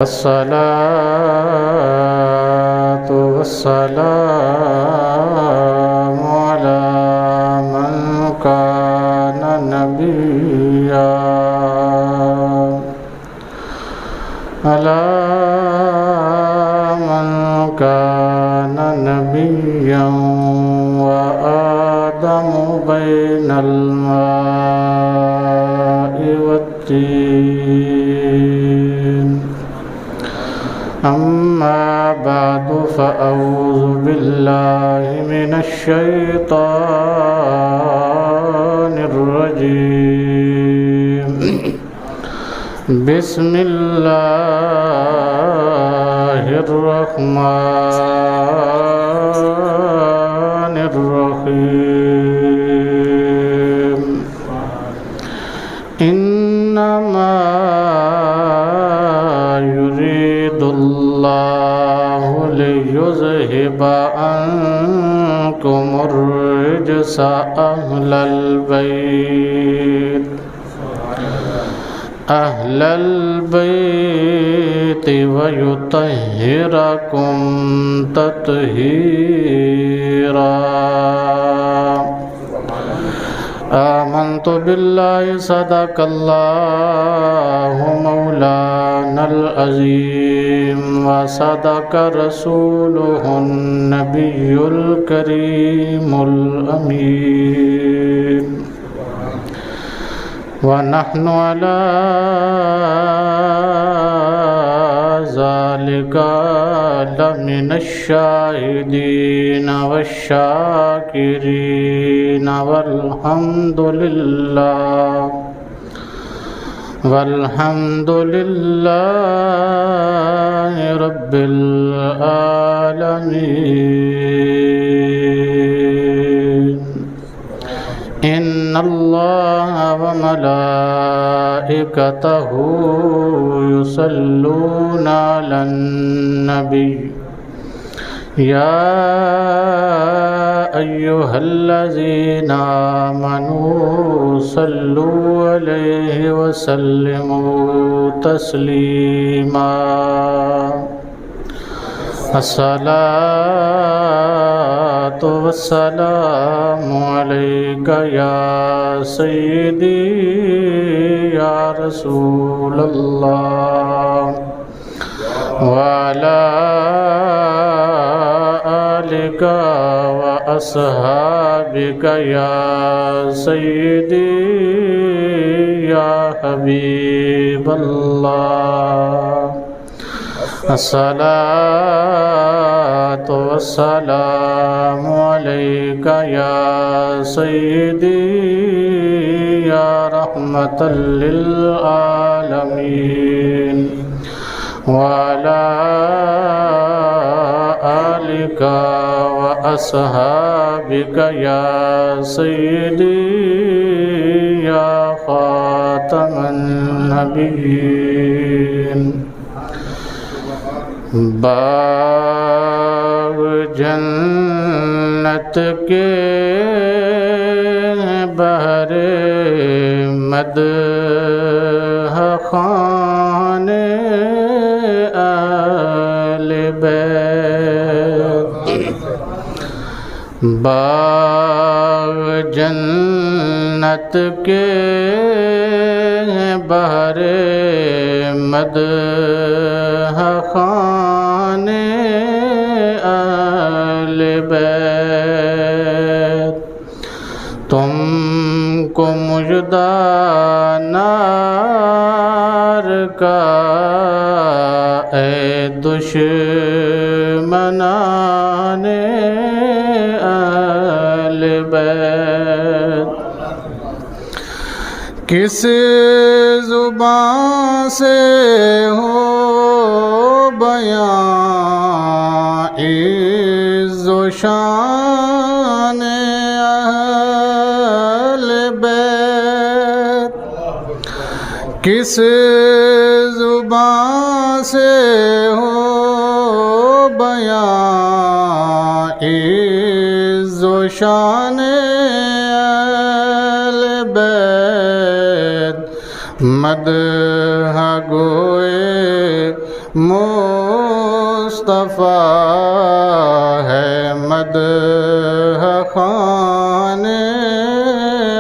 الصلاة والسلام على من كان نبيا على من كان نبيا وآدم بين الماء والطين أما بعد فأعوذ بالله من الشيطان الرجيم بسم الله الرحمن الرحيم إنما يريد الله ليذهب عنكم الرجس أهل البيت ويطهركم تطهيرا آمنت بالله صدق الله مولانا العظيم وصدق رسوله النبي الكريم الأمين ونحن على ذلك لمن الشاهدين والشاكرين والحمد لله رب العالمين إن الله وملائكته يصلون على النبي يا أيها الذين آمنوا صلوا عليه وسلموا تسليما الصلاة والسلام عليك يا سيدي يا رسول الله وعلى آلك وأصحابك يا سيدي يا حبيب الله الصلاة والسلام عليك يا سيدي يا رحمة للعالمين وعلى آلك وأصحابك يا سيدي يا خاتم النبيين باغ جنت کے بہر مدح خانے اہل بیت باغ جنت کے بہر مدح خانے اہل بیت تم کو مژدہ نار کا اے دشمنان اہل بیت کس زبان سے ہو بیان عز و شان اہل بیت کس زبان سے ہو بیان عز و شان اہل بیت مدح گوئے مصطفیٰ ہے مدح خوان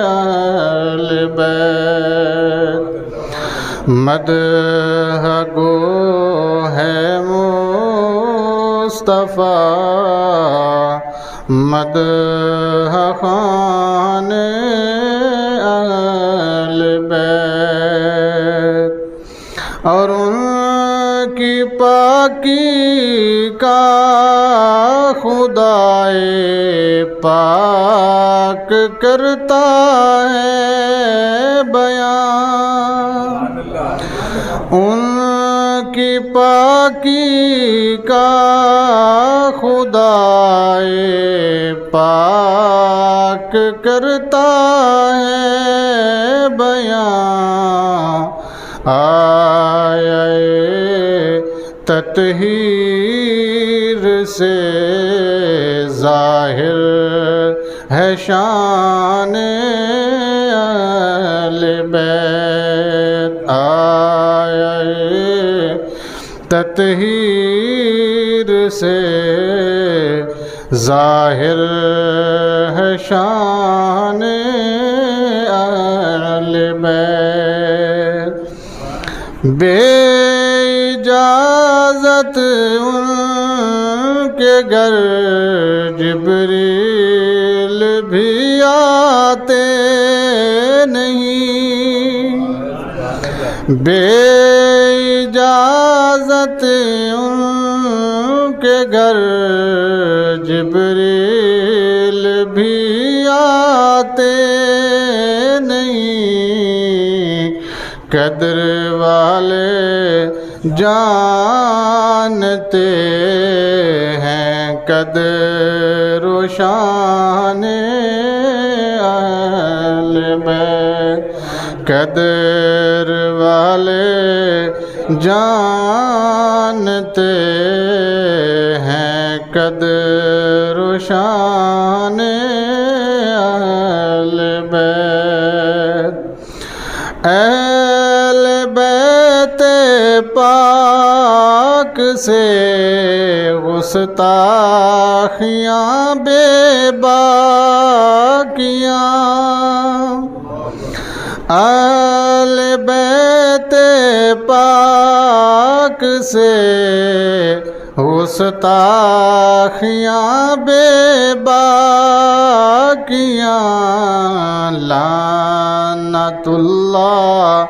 اہل بیت مدح گو ہے مصطفیٰ مدح خوان اہل بیت اور ان کی پاکی کا خدائے پاک کرتا ہے بیان ان کی پاکی کا خدائے پاک کرتا ہے بیان آئے تطہیر سے ظاہر ہے شان اہل بیت آئے تطہیر سے ظاہر ہے شان اہل بیت بے اجازت ان کے گھر جبریل بھی آتے نہیں بے اجازت ان کے گھر جبریل بھی آتے نہیں قدر والے جانتے ہیں قدر و شان اہل بیت قدر والے جانتے ہیں قدر و شان اہل بیت اہل بیت پاک سے گستاخیاں بے باکیاں اہل بیت پاک سے گستاخیاں بے باکیاں لعنت اللہ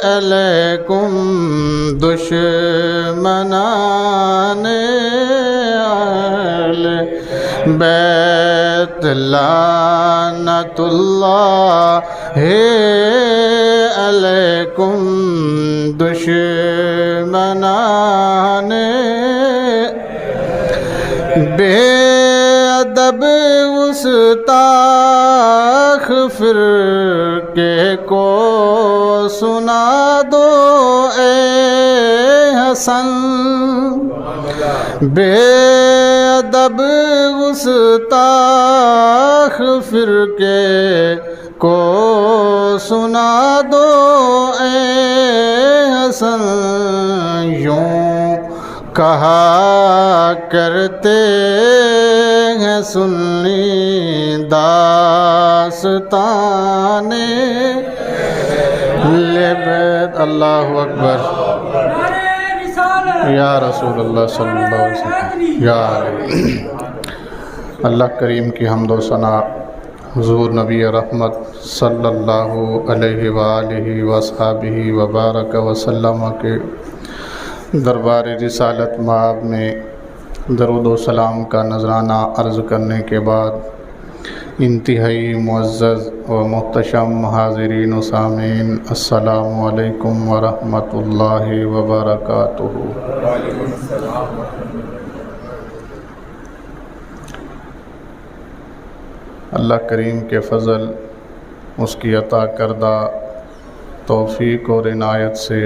علیکم دشمنان اہل بیت لعنت اللہ علیکم دشمنان بے ادب گستاخ فرقے کو سنا دو اے حسن بے ادب گستاخ فرقے کو سنا دو اے حسن یوں کہا کرتے ہیں سنی داستان بیت اللہ اکبر یا رسول اللہ صلی اللہ علیہ وسلم یا اللہ کریم کی حمد و ثنا حضور نبی رحمت صلی اللہ علیہ وآلہ وصحبہ وبارک وسلم کے دربار رسالت مآب میں درود و سلام کا نذرانہ عرض کرنے کے بعد انتہائی معزز و محتشم حاضرین و سامعین السلام علیکم ورحمۃ اللہ وبرکاتہ۔ اللہ کریم کے فضل اس کی عطا کردہ توفیق اور عنایت سے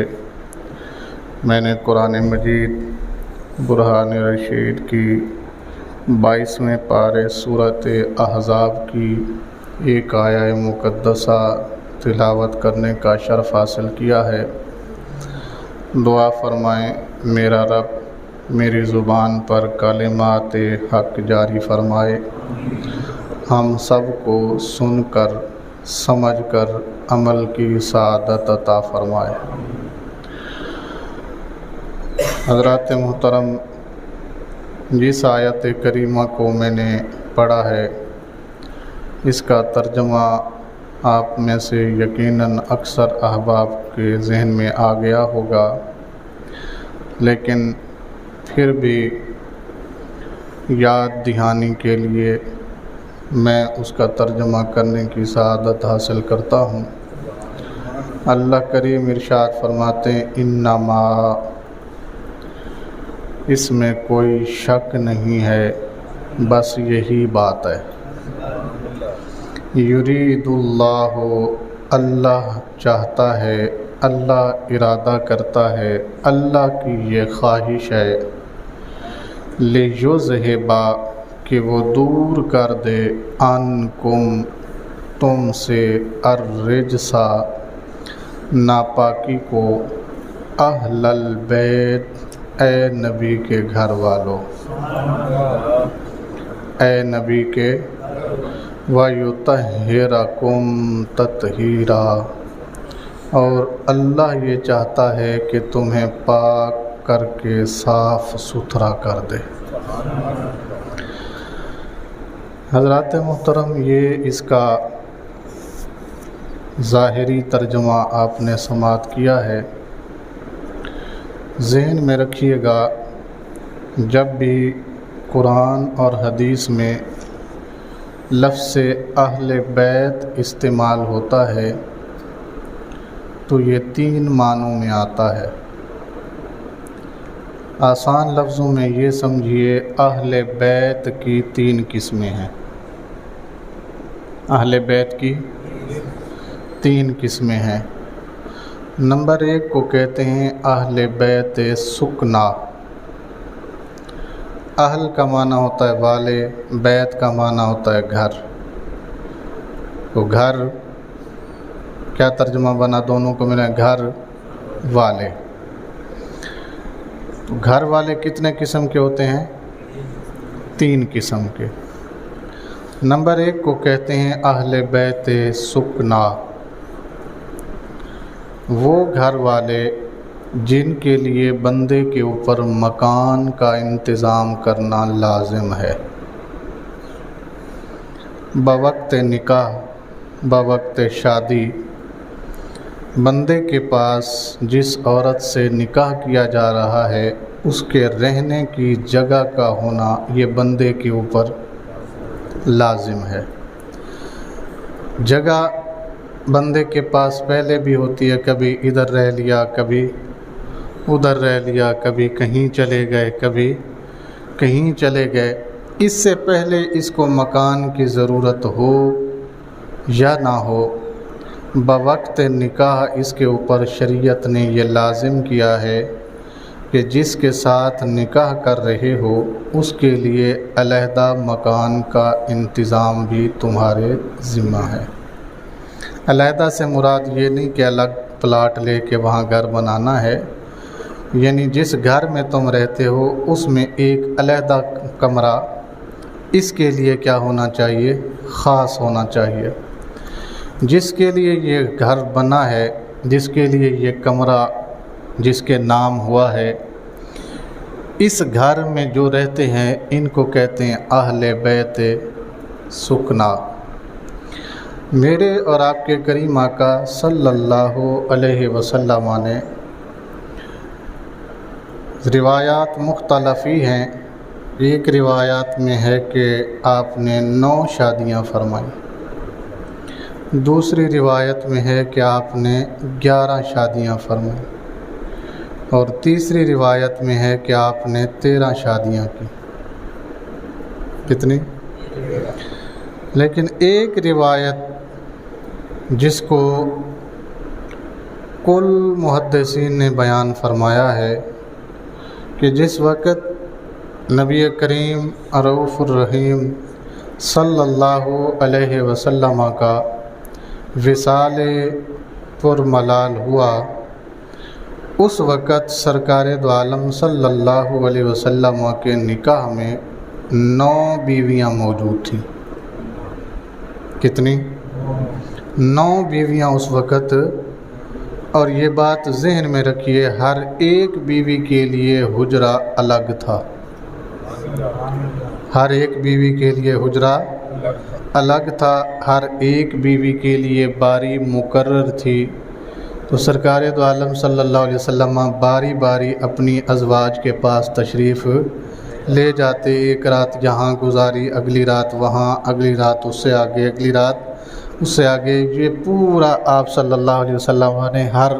میں نے قرآن مجید برہان رشید کی 22ویں پارے سورۃ احزاب کی ایک آیہ مقدسہ تلاوت کرنے کا شرف حاصل کیا ہے۔ دعا فرمائیں میرا رب میری زبان پر کلمات حق جاری فرمائے، ہم سب کو سن کر سمجھ کر عمل کی سعادت عطا فرمائے۔ حضرات محترم، جس آیت کریمہ کو میں نے پڑھا ہے اس کا ترجمہ آپ میں سے یقیناً اکثر احباب کے ذہن میں آ گیا ہوگا، لیکن پھر بھی یاد دہانی کے لیے میں اس کا ترجمہ کرنے کی سعادت حاصل کرتا ہوں۔ اللہ کریم ارشاد فرماتے ہیں انما، اس میں کوئی شک نہیں ہے، بس یہی بات ہے، یرید اللہ، اللہ چاہتا ہے، اللہ ارادہ کرتا ہے، اللہ کی یہ خواہش ہے، لیذہب، کہ وہ دور کر دے، عنکم، تم سے، الرجس، ناپاکی کو، اہل البیت، اے نبی کے گھر والوں، اے نبی کے، وَيُطَہِّرَکُم تطہیرا، اور اللہ یہ چاہتا ہے کہ تمہیں پاک کر کے صاف ستھرا کر دے۔ حضرات محترم، یہ اس کا ظاہری ترجمہ آپ نے سماعت کیا ہے۔ ذہن میں رکھیے گا، جب بھی قرآن اور حدیث میں لفظ اہل بیت استعمال ہوتا ہے تو یہ 3 معنوں میں آتا ہے۔ آسان لفظوں میں یہ سمجھیے، اہل بیت کی 3 قسمیں ہیں۔ اہل بیت کی 3 قسمیں ہیں۔ نمبر 1 کو کہتے ہیں اہل بیت سکنا۔ اہل کا معنی ہوتا ہے والے، بیت کا معنی ہوتا ہے گھر۔ تو گھر کیا ترجمہ بنا دونوں کو ملا؟ گھر والے۔ گھر والے کتنے قسم کے ہوتے ہیں؟ 3 قسم کے۔ نمبر 1 کو کہتے ہیں اہل بیت سکنا، وہ گھر والے جن کے لیے بندے کے اوپر مکان کا انتظام کرنا لازم ہے، بوقت نکاح، بوقت شادی۔ بندے کے پاس جس عورت سے نکاح کیا جا رہا ہے اس کے رہنے کی جگہ کا ہونا یہ بندے کے اوپر لازم ہے۔ جگہ بندے کے پاس پہلے بھی ہوتی ہے، کبھی ادھر رہ لیا، کبھی ادھر رہ لیا، کبھی کہیں چلے گئے، کبھی کہیں چلے گئے۔ اس سے پہلے اس کو مکان کی ضرورت ہو یا نہ ہو، بوقت نکاح اس کے اوپر شریعت نے یہ لازم کیا ہے کہ جس کے ساتھ نکاح کر رہے ہو اس کے لیے علیحدہ مکان کا انتظام بھی تمہارے ذمہ ہے۔ علیحدہ سے مراد یہ نہیں کہ الگ پلاٹ لے کے وہاں گھر بنانا ہے، یعنی جس گھر میں تم رہتے ہو اس میں ایک علیحدہ کمرہ اس کے لیے کیا ہونا چاہیے؟ خاص ہونا چاہیے۔ جس کے لیے یہ گھر بنا ہے، جس کے لیے یہ کمرہ جس کے نام ہوا ہے، اس گھر میں جو رہتے ہیں ان کو کہتے ہیں اہل بیت سکنا۔ میرے اور آپ کے کریم آقا صلی اللہ علیہ وسلم نے روایات مختلفی ہیں۔ ایک روایات میں ہے کہ آپ نے 9 شادیاں فرمائیں، دوسری روایت میں ہے کہ آپ نے 11 شادیاں فرمائیں، اور تیسری روایت میں ہے کہ آپ نے 13 شادیاں کی۔ کتنی؟ لیکن ایک روایت جس کو کل محدثین نے بیان فرمایا ہے کہ جس وقت نبی کریم رؤوف الرحیم صلی اللہ علیہ وسلم کا وصال پر ملال ہوا، اس وقت سرکار دو عالم صلی اللہ علیہ وسلم کے نکاح میں 9 بیویاں موجود تھیں۔ کتنی؟ 9 بیویاں اس وقت، اور یہ بات ذہن میں رکھیے، ہر ایک بیوی کے لیے حجرہ الگ تھا، ہر ایک بیوی کے لیے حجرہ الگ تھا، ہر ایک بیوی کے لیے باری مقرر تھی۔ تو سرکار دو عالم صلی اللہ علیہ وسلم باری باری اپنی ازواج کے پاس تشریف لے جاتے، ایک رات یہاں گزاری، اگلی رات وہاں، اگلی رات اس سے آگے، اگلی رات اس سے آگے۔ یہ پورا آپ صلی اللہ علیہ وسلم نے ہر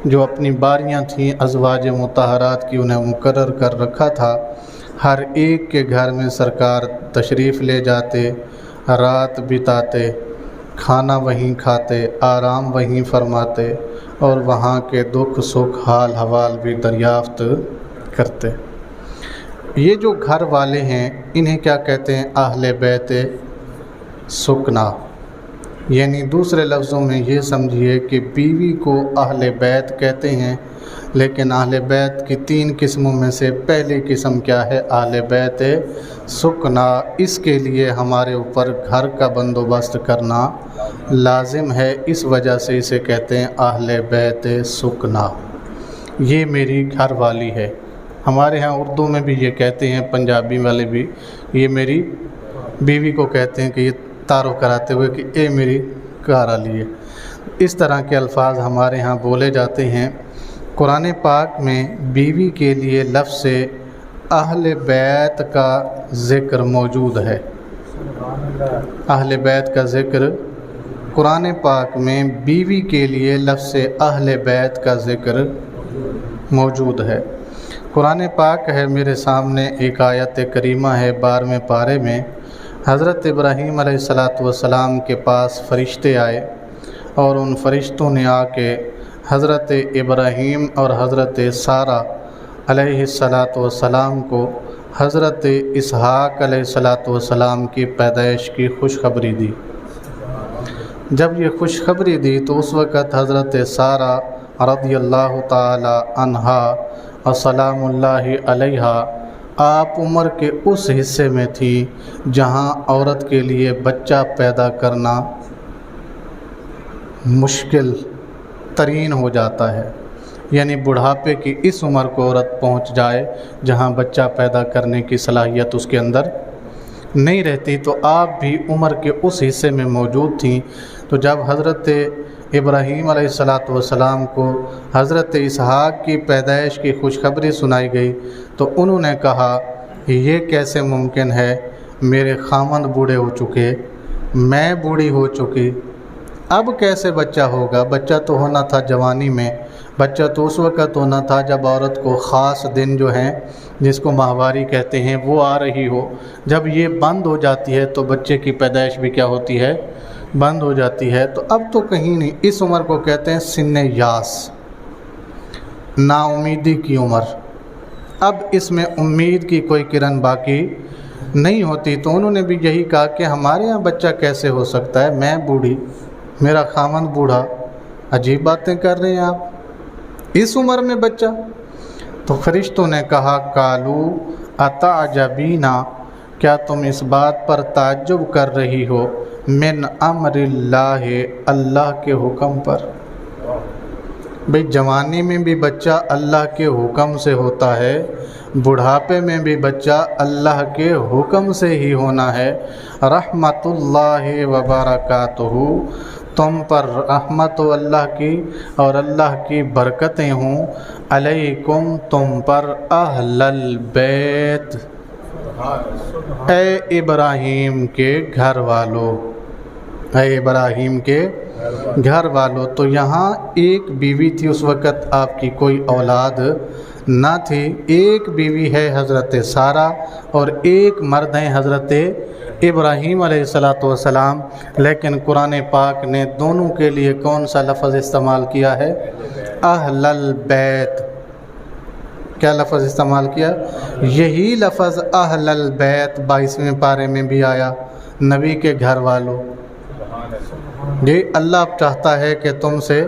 جو اپنی باریاں تھیں ازواج مطہرات کی انہیں مقرر کر رکھا تھا۔ ہر ایک کے گھر میں سرکار تشریف لے جاتے، رات بتاتے، کھانا وہیں کھاتے، آرام وہیں فرماتے، اور وہاں کے دکھ سکھ حال حوال بھی دریافت کرتے۔ یہ جو گھر والے ہیں انہیں کیا کہتے ہیں؟ اہل بیت سکنا، یعنی دوسرے لفظوں میں یہ سمجھیے کہ بیوی کو اہل بیت کہتے ہیں، لیکن اہل بیت کی 3 قسموں میں سے پہلی قسم کیا ہے؟ اہل بیت سکنا۔ اس کے لیے ہمارے اوپر گھر کا بندوبست کرنا لازم ہے، اس وجہ سے اسے کہتے ہیں اہل بیت سکنا۔ یہ میری گھر والی ہے، ہمارے ہاں اردو میں بھی یہ کہتے ہیں، پنجابی والے بھی یہ میری بیوی کو کہتے ہیں کہ یہ تعارف کراتے ہوئے کہ اے میری گھر والی ہے۔ اس طرح کے الفاظ ہمارے ہاں بولے جاتے ہیں۔ قرآن پاک میں بیوی کے لیے لفظ اہل بیت کا ذکر موجود ہے، اہل بیت کا ذکر قرآن پاک میں بیوی کے لیے لفظ اہل بیت کا ذکر موجود ہے۔ قرآن پاک ہے میرے سامنے، ایک آیت کریمہ ہے 12ویں پارے میں، حضرت ابراہیم علیہ السلام کے پاس فرشتے آئے، اور ان فرشتوں نے آ کے حضرت ابراہیم اور حضرت سارہ علیہ السلام کو حضرت اسحاق علیہ السلام کی پیدائش کی خوشخبری دی۔ جب یہ خوشخبری دی تو اس وقت حضرت سارہ رضی اللہ تعالی عنہا اور سلام اللہ علیہا آپ عمر کے اس حصے میں تھی جہاں عورت کے لیے بچہ پیدا کرنا مشکل ترین ہو جاتا ہے، یعنی بڑھاپے کی اس عمر کو عورت پہنچ جائے جہاں بچہ پیدا کرنے کی صلاحیت اس کے اندر نہیں رہتی۔ تو آپ بھی عمر کے اس حصے میں موجود تھیں۔ تو جب حضرت ابراہیم علیہ السلام کو حضرت اسحاق کی پیدائش کی خوشخبری سنائی گئی تو انہوں نے کہا یہ کیسے ممکن ہے، میرے خامند بوڑھے ہو چکے، میں بوڑھی ہو چکی، اب کیسے بچہ ہوگا؟ بچہ تو ہونا تھا جوانی میں، بچہ تو اس وقت ہونا تھا جب عورت کو خاص دن جو ہیں جس کو ماہواری کہتے ہیں وہ آ رہی ہو۔ جب یہ بند ہو جاتی ہے تو بچے کی پیدائش بھی کیا ہوتی ہے؟ بند ہو جاتی ہے۔ تو اب تو کہیں نہیں، اس عمر کو کہتے ہیں سن یاس، نا امیدی کی عمر۔ اب اس میں امید کی کوئی کرن باقی نہیں ہوتی۔ تو انہوں نے بھی یہی کہا کہ ہمارے ہاں بچہ کیسے ہو سکتا ہے، میں بوڑھی، میرا خامند بوڑھا، عجیب باتیں کر رہے ہیں آپ، اس عمر میں بچہ؟ تو فرشتوں نے کہا قالو اتعجبینا، کیا تم اس بات پر تعجب کر رہی ہو، من امر اللہ، اللہ کے حکم پر؟ بھئی جوانی میں بھی بچہ اللہ کے حکم سے ہوتا ہے، بڑھاپے میں بھی بچہ اللہ کے حکم سے ہی ہونا ہے۔ رحمت اللہ وبرکاتہ، تم پر رحمت و اللہ کی اور اللہ کی برکتیں ہوں، علیکم تم پر، اہل البیت، اے ابراہیم کے گھر والوں، اے ابراہیم کے گھر والوں۔ تو یہاں ایک بیوی تھی اس وقت، آپ کی کوئی اولاد نہ تھی، ایک بیوی ہے حضرت سارہ اور ایک مرد ہیں حضرت ابراہیم علیہ السلام، لیکن قرآن پاک نے دونوں کے لیے کون سا لفظ استعمال کیا ہے؟ اہل البیت۔ کیا لفظ استعمال کیا؟ یہی لفظ اہل البیت 22ویں پارے میں بھی آیا، نبی کے گھر والوں، یہ اللہ چاہتا ہے کہ تم سے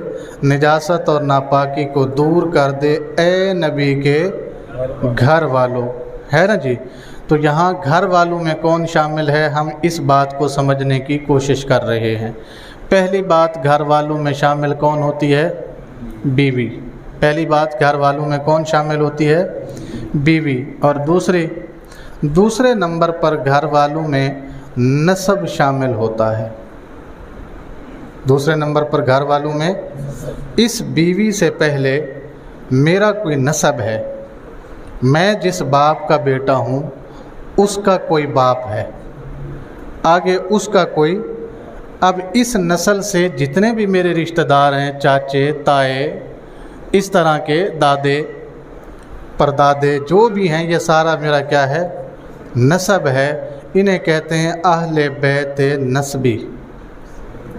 نجاست اور ناپاکی کو دور کر دے اے نبی کے گھر والوں، ہے نا جی۔ تو یہاں گھر والوں میں کون شامل ہے، ہم اس بات کو سمجھنے کی کوشش کر رہے ہیں۔ پہلی بات، گھر والوں میں شامل کون ہوتی ہے؟ بیوی۔ پہلی بات، گھر والوں میں کون شامل ہوتی ہے؟ بیوی۔ اور دوسرے نمبر پر گھر والوں میں نسب شامل ہوتا ہے۔ دوسرے نمبر پر گھر والوں میں اس بیوی سے پہلے میرا کوئی نسب ہے، میں جس باپ کا بیٹا ہوں اس کا کوئی باپ ہے، آگے اس کا کوئی۔ اب اس نسل سے جتنے بھی میرے رشتہ دار ہیں، چاچے، تائے، اس طرح کے دادے، پردادے جو بھی ہیں، یہ سارا میرا کیا ہے؟ نسب ہے۔ انہیں کہتے ہیں اہل بیت نسبی۔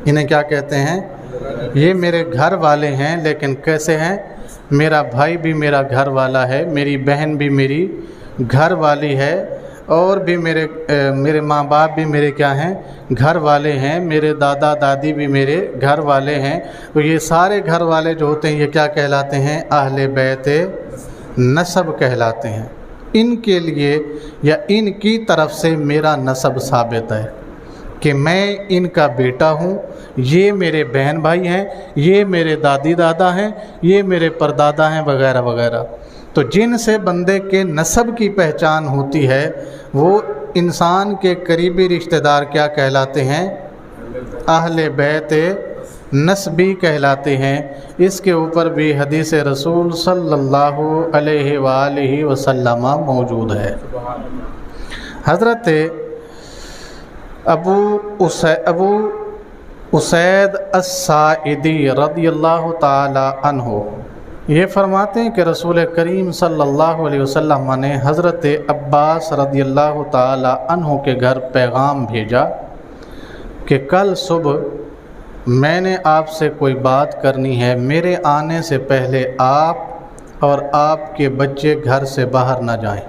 انہیں کیا کہتے ہیں؟ یہ میرے گھر والے ہیں، لیکن کیسے ہیں؟ میرا بھائی بھی میرا گھر والا ہے، میری بہن بھی میری گھر والی ہے، اور بھی میرے ماں باپ بھی میرے کیا ہیں؟ گھر والے ہیں، میرے دادا دادی بھی میرے گھر والے ہیں۔ تو یہ سارے گھر والے جو ہوتے ہیں یہ کیا کہلاتے ہیں؟ اہل بیت نسب کہلاتے ہیں۔ ان کے لیے یا ان کی طرف سے میرا نسب ثابت ہے کہ میں ان کا بیٹا ہوں، یہ میرے بہن بھائی ہیں، یہ میرے دادی دادا ہیں، یہ میرے پردادا ہیں، وغیرہ وغیرہ۔ تو جن سے بندے کے نسب کی پہچان ہوتی ہے وہ انسان کے قریبی رشتہ دار کیا کہلاتے ہیں؟ اہل بیت نسبی کہلاتے ہیں۔ اس کے اوپر بھی حدیث رسول صلی اللہ علیہ وآلہ وسلم موجود ہے۔ حضرت ابو اسید الساعدی رضی اللہ تعالی عنہ یہ فرماتے ہیں کہ رسول کریم صلی اللہ علیہ وسلم نے حضرت عباس رضی اللہ تعالی عنہ کے گھر پیغام بھیجا کہ کل صبح میں نے آپ سے کوئی بات کرنی ہے، میرے آنے سے پہلے آپ اور آپ کے بچے گھر سے باہر نہ جائیں۔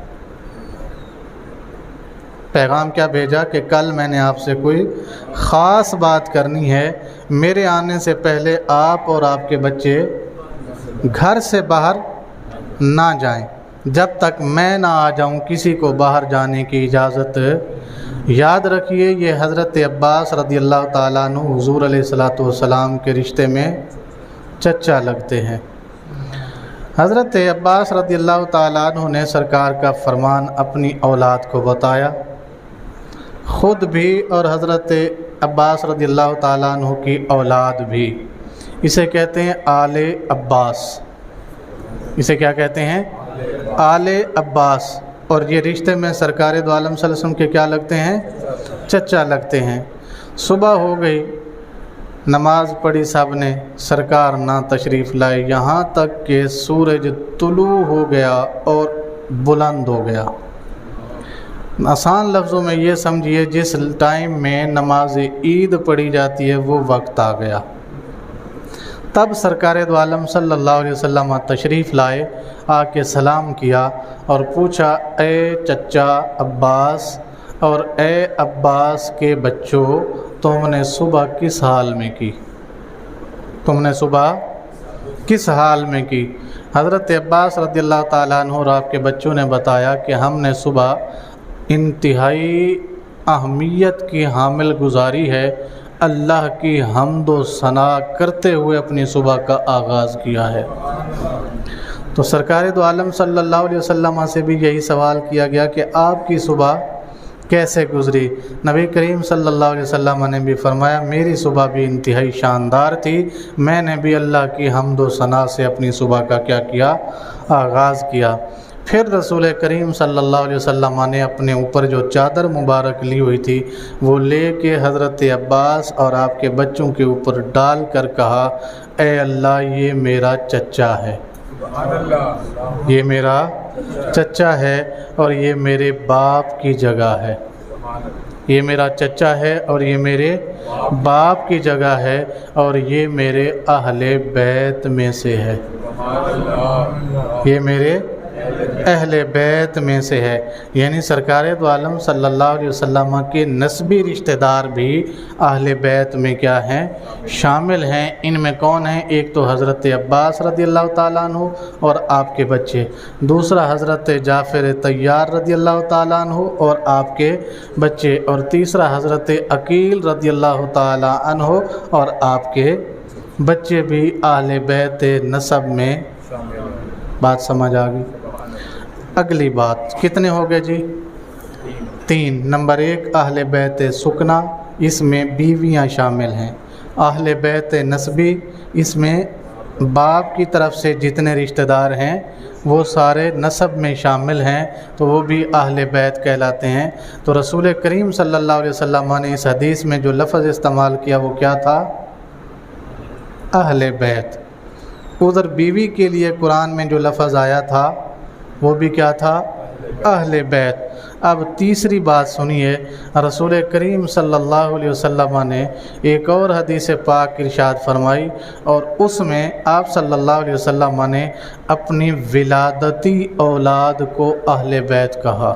پیغام کیا بھیجا کہ کل میں نے آپ سے کوئی خاص بات کرنی ہے، میرے آنے سے پہلے آپ اور آپ کے بچے گھر سے باہر نہ جائیں جب تک میں نہ آ جاؤں کسی کو باہر جانے کی اجازت۔ یاد رکھیے یہ حضرت عباس رضی اللہ تعالیٰ عنہ حضور علیہ الصلاۃ والسلام کے رشتے میں چچا لگتے ہیں۔ حضرت عباس رضی اللہ تعالیٰ عنہ نے سرکار کا فرمان اپنی اولاد کو بتایا، خود بھی اور حضرت عباس رضی اللہ تعالیٰ عنہ کی اولاد بھی۔ اسے کہتے ہیں آل عباس۔ اسے کیا کہتے ہیں؟ آل عباس۔ اور یہ رشتے میں سرکار دو عالم صلی اللہ علیہ وسلم کے کیا لگتے ہیں؟ چچا لگتے ہیں۔ صبح ہو گئی، نماز پڑھی سب نے، سرکار نہ تشریف لائے یہاں تک کہ سورج طلوع ہو گیا اور بلند ہو گیا۔ آسان لفظوں میں یہ سمجھیے جس ٹائم میں نماز عید پڑھی جاتی ہے وہ وقت آ گیا۔ تب سرکار دو عالم صلی اللہ علیہ وسلم تشریف لائے، آ کے سلام کیا اور پوچھا اے چچا عباس اور اے عباس کے بچوں، تم نے صبح کس حال میں کی؟ تم نے صبح کس حال میں کی؟ حضرت عباس رضی اللہ تعالیٰ عنہ اور آپ کے بچوں نے بتایا کہ ہم نے صبح انتہائی اہمیت کی حامل گزاری ہے، اللہ کی حمد و ثنا کرتے ہوئے اپنی صبح کا آغاز کیا ہے۔ تو سرکار دو عالم صلی اللہ علیہ وسلم سے بھی یہی سوال کیا گیا کہ آپ کی صبح کیسے گزری؟ نبی کریم صلی اللہ علیہ وسلم نے بھی فرمایا میری صبح بھی انتہائی شاندار تھی، میں نے بھی اللہ کی حمد و ثنا سے اپنی صبح کا کیا کیا؟ آغاز کیا۔ پھر رسول کریم صلی اللہ علیہ وسلم نے اپنے اوپر جو چادر مبارک لی ہوئی تھی وہ لے کے حضرت عباس اور آپ کے بچوں کے اوپر ڈال کر کہا اے اللہ یہ میرا چچا ہے، یہ میرا چچا ہے اور یہ میرے باپ کی جگہ ہے، یہ میرا چچا ہے اور یہ میرے باپ کی جگہ ہے اور یہ میرے اہل بیت میں سے ہے، یہ میرے اہل بیت میں سے ہے، یعنی سرکار دو عالم صلی اللہ علیہ وسلم کے نسبی رشتہ دار بھی اہل بیت میں کیا ہیں؟ شامل ہیں۔ ان میں کون ہیں؟ ایک تو حضرت عباس رضی اللہ تعالیٰ عنہ اور آپ کے بچے، دوسرا حضرت جعفر طیار رضی اللہ تعالیٰ عنہ اور آپ کے بچے، اور تیسرا حضرت عقیل رضی اللہ تعالیٰ عنہ اور آپ کے بچے بھی اہل بیت نسب میں۔ بات سمجھ آ گئی؟ اگلی بات کتنے ہو گئے جی؟ 3۔ نمبر 1 اہل بیت سکنا، اس میں بیویاں شامل ہیں۔ اہل بیت نسبی، اس میں باپ کی طرف سے جتنے رشتہ دار ہیں وہ سارے نسب میں شامل ہیں، تو وہ بھی اہل بیت کہلاتے ہیں۔ تو رسول کریم صلی اللہ علیہ وسلم نے اس حدیث میں جو لفظ استعمال کیا وہ کیا تھا؟ اہل بیت۔ ادھر بیوی کے لیے قرآن میں جو لفظ آیا تھا وہ بھی کیا تھا؟ اہل بیت۔ اب تیسری بات سنیے، رسول کریم صلی اللہ علیہ وسلم نے ایک اور حدیث پاک ارشاد فرمائی، اور اس میں آپ صلی اللہ علیہ وسلم نے اپنی ولادتی اولاد کو اہل بیت کہا،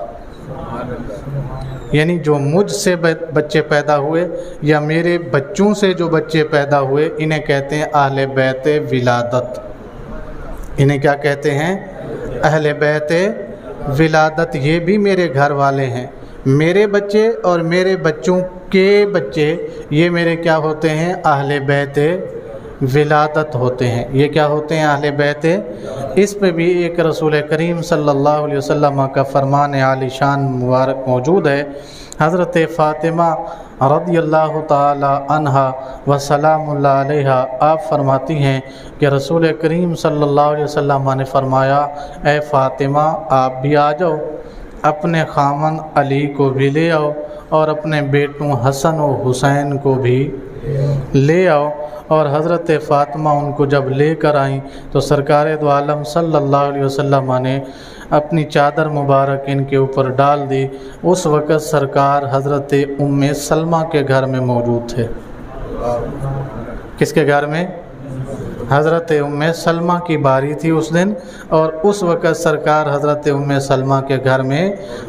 یعنی جو مجھ سے بچے پیدا ہوئے یا میرے بچوں سے جو بچے پیدا ہوئے انہیں کہتے ہیں اہل بیت ولادت۔ انہیں کیا کہتے ہیں؟ اہل بیت ولادت۔ یہ بھی میرے گھر والے ہیں، میرے بچے اور میرے بچوں کے بچے، یہ میرے کیا ہوتے ہیں؟ اہل بیت ولادت ہوتے ہیں۔ یہ کیا ہوتے ہیں؟ اہل بیت۔ اس پہ بھی ایک رسول کریم صلی اللہ علیہ وسلم کا فرمان عالی شان مبارک موجود ہے۔ حضرت فاطمہ رضی اللہ تعالی عنہا و سلام اللہ علیہا آپ فرماتی ہیں کہ رسول کریم صلی اللہ علیہ وسلم نے فرمایا، اے فاطمہ آپ بھی آ جاؤ، اپنے خامن علی کو بھی لے آؤ اور اپنے بیٹوں حسن و حسین کو بھی لے آؤ۔ اور حضرت فاطمہ ان کو جب لے کر آئیں تو سرکار دو عالم صلی اللہ علیہ وسلم نے اپنی چادر مبارک ان کے اوپر ڈال دی۔ اس وقت سرکار حضرت ام سلمہ کے گھر میں موجود تھے۔ کس کے گھر میں؟ حضرت ام سلمہ کی باری تھی اس دن، اور اس وقت سرکار حضرت ام سلمہ کے گھر میں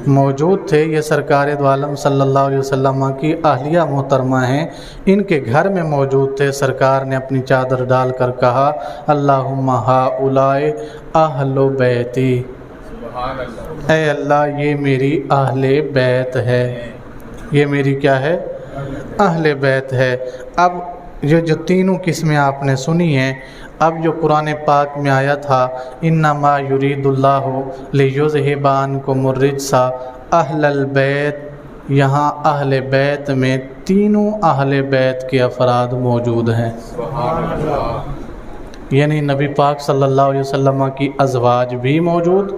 موجود تھے۔ یہ سرکار دو عالم صلی اللہ علیہ وسلم کی اہلیہ محترمہ ہیں، ان کے گھر میں موجود تھے۔ سرکار نے اپنی چادر ڈال کر کہا، اللہم ہؤلاء اہل بیتی، اے اللہ یہ میری اہل بیت ہے، یہ میری کیا ہے؟ اہل بیت ہے۔ اب یہ جو تینوں قسمیں آپ نے سنی ہیں، اب جو قرآن پاک میں آیا تھا انما یرید اللہ لیذھب عنکم الرجس اہل البیت، یہاں اہل بیت میں تینوں اہل بیت کے افراد موجود ہیں، یعنی نبی پاک صلی اللہ علیہ وسلم کی ازواج بھی موجود،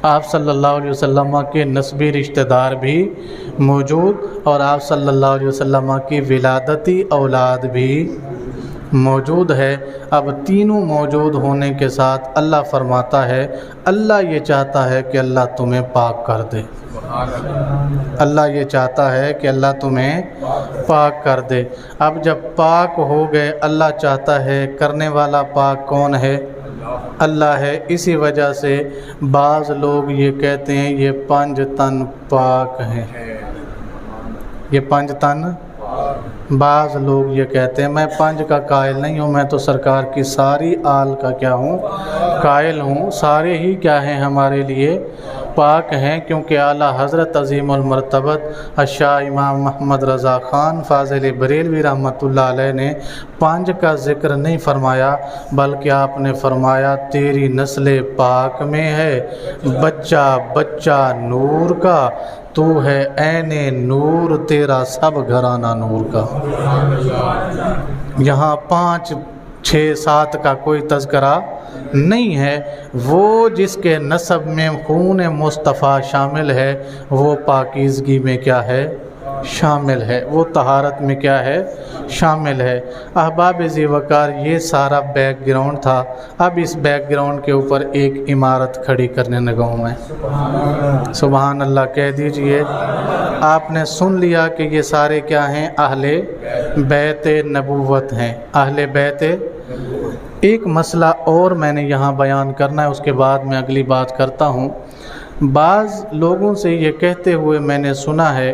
آپ صلی اللہ علیہ وسلم کے نسبی رشتہ دار بھی موجود، اور آپ صلی اللہ علیہ وسلم کی ولادتی اولاد بھی موجود ہے۔ اب تینوں موجود ہونے کے ساتھ اللہ فرماتا ہے، اللہ یہ چاہتا ہے کہ اللہ تمہیں پاک کر دے، اللہ یہ چاہتا ہے کہ اللہ تمہیں پاک کر دے۔ اب جب پاک ہو گئے، اللہ چاہتا ہے، کرنے والا پاک کون ہے؟ اللہ ہے۔ اسی وجہ سے بعض لوگ یہ کہتے ہیں یہ 5 تن پاک ہیں، یہ 5 تن، بعض لوگ یہ کہتے ہیں، میں 5 کا قائل نہیں ہوں، میں تو سرکار کی ساری آل کا کیا ہوں؟ قائل ہوں، سارے ہی کیا ہیں؟ ہمارے لیے پاک ہیں، کیونکہ اعلیٰ حضرت عظیم المرتبت الشاہ امام محمد رضا خان فاضل بریلوی رحمۃ اللہ علیہ نے 5 کا ذکر نہیں فرمایا، بلکہ آپ نے فرمایا تیری نسل پاک میں ہے، بچہ بچہ نور کا، تو ہے عین نور، تیرا سب گھرانہ نور کا۔ یہاں 5 6 7 کا کوئی تذکرہ نہیں ہے۔ وہ جس کے نسب میں خون مصطفیٰ شامل ہے وہ پاکیزگی میں کیا ہے؟ شامل ہے، وہ طہارت میں کیا ہے؟ شامل ہے۔ احباب ذی وقار، یہ سارا بیک گراؤنڈ تھا۔ اب اس بیک گراؤنڈ کے اوپر ایک عمارت کھڑی کرنے لگا ہوں میں۔ سبحان اللہ کہہ دیجئے۔ آپ نے سن لیا کہ یہ سارے کیا ہیں؟ اہل بیت نبوت ہیں، اہل بیت ایک مسئلہ اور میں نے یہاں بیان کرنا ہے، اس کے بعد میں اگلی بات کرتا ہوں۔ بعض لوگوں سے یہ کہتے ہوئے میں نے سنا ہے،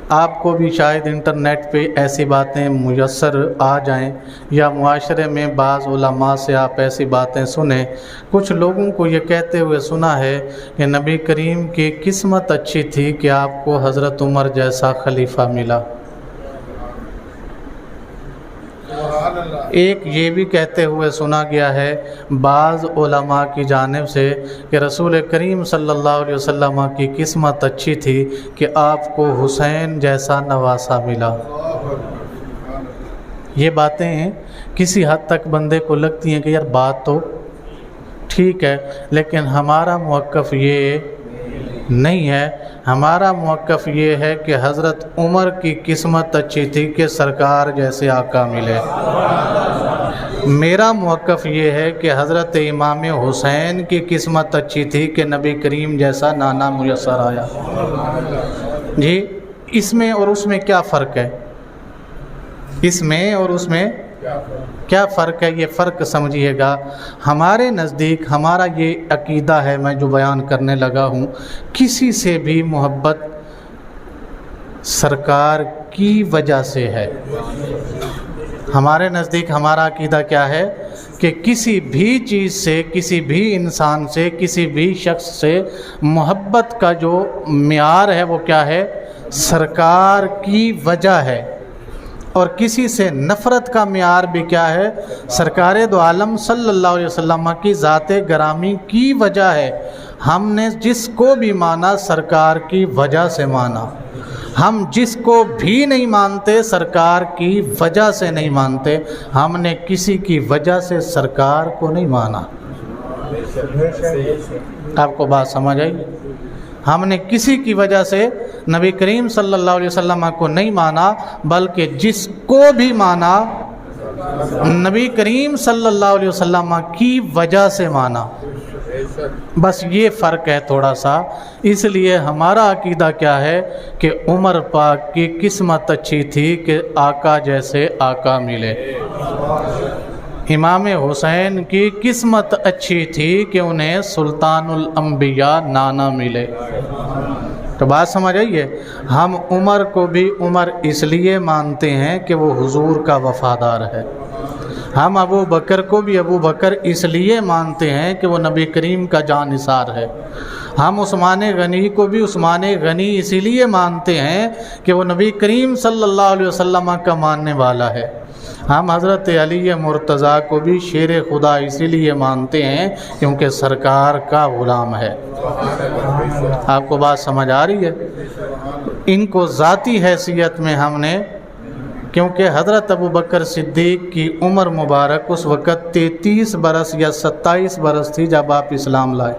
آپ کو بھی شاید انٹرنیٹ پہ ایسی باتیں میسر آ جائیں یا معاشرے میں بعض علماء سے آپ ایسی باتیں سنیں، کچھ لوگوں کو یہ کہتے ہوئے سنا ہے کہ نبی کریم کی قسمت اچھی تھی کہ آپ کو حضرت عمر جیسا خلیفہ ملا۔ ایک یہ بھی کہتے ہوئے سنا گیا ہے بعض علماء کی جانب سے کہ رسول کریم صلی اللہ علیہ وسلم کی قسمت اچھی تھی کہ آپ کو حسین جیسا نواسا ملا۔ یہ باتیں کسی حد تک بندے کو لگتی ہیں کہ یار بات تو ٹھیک ہے، لیکن ہمارا موقف یہ نہیں ہے۔ ہمارا موقف یہ ہے کہ حضرت عمر کی قسمت اچھی تھی کہ سرکار جیسے آقا ملے۔ میرا موقف یہ ہے کہ حضرت امام حسین کی قسمت اچھی تھی کہ نبی کریم جیسا نانا میسر آیا۔ جی، اس میں اور اس میں کیا فرق ہے؟ اس میں اور اس میں کیا فرق ہے؟ یہ فرق سمجھیے گا۔ ہمارے نزدیک ہمارا یہ عقیدہ ہے، میں جو بیان کرنے لگا ہوں، کسی سے بھی محبت سرکار کی وجہ سے ہے۔ ہمارے نزدیک ہمارا عقیدہ کیا ہے کہ کسی بھی چیز سے، کسی بھی انسان سے، کسی بھی شخص سے محبت کا جو معیار ہے وہ کیا ہے؟ سرکار کی وجہ ہے۔ اور کسی سے نفرت کا معیار بھی کیا ہے؟ سرکار دو عالم صلی اللہ علیہ وسلم کی ذات گرامی کی وجہ ہے۔ ہم نے جس کو بھی مانا سرکار کی وجہ سے مانا، ہم جس کو بھی نہیں مانتے سرکار کی وجہ سے نہیں مانتے۔ ہم نے کسی کی وجہ سے سرکار کو نہیں مانا۔ آپ کو بات سمجھ آئی؟ ہم نے کسی کی وجہ سے نبی کریم صلی اللہ علیہ وسلم کو نہیں مانا، بلکہ جس کو بھی مانا نبی کریم صلی اللہ علیہ وسلم کی وجہ سے مانا۔ بس یہ فرق ہے تھوڑا سا۔ اس لیے ہمارا عقیدہ کیا ہے کہ عمر پاک کی قسمت اچھی تھی کہ آقا جیسے آقا ملے۔ امام حسین کی قسمت اچھی تھی کہ انہیں سلطان الانبیاء نانا ملے۔ تو بات سمجھ آئیے؟ ہم عمر کو بھی عمر اس لیے مانتے ہیں کہ وہ حضور کا وفادار ہے۔ ہم ابو بکر کو بھی ابو بکر اس لیے مانتے ہیں کہ وہ نبی کریم کا جانثار ہے۔ ہم عثمان غنی کو بھی عثمان غنی اسی لیے مانتے ہیں کہ وہ نبی کریم صلی اللہ علیہ وسلم کا ماننے والا ہے۔ ہم حضرت علی مرتضیٰ کو بھی شیر خدا اسی لیے مانتے ہیں کیونکہ سرکار کا غلام ہے۔ آپ کو بات سمجھ آ رہی ہے؟ ان کو ذاتی حیثیت میں ہم نے، کیونکہ حضرت ابو بکر صدیق کی عمر مبارک اس وقت 33 برس یا 27 برس تھی جب آپ اسلام لائے۔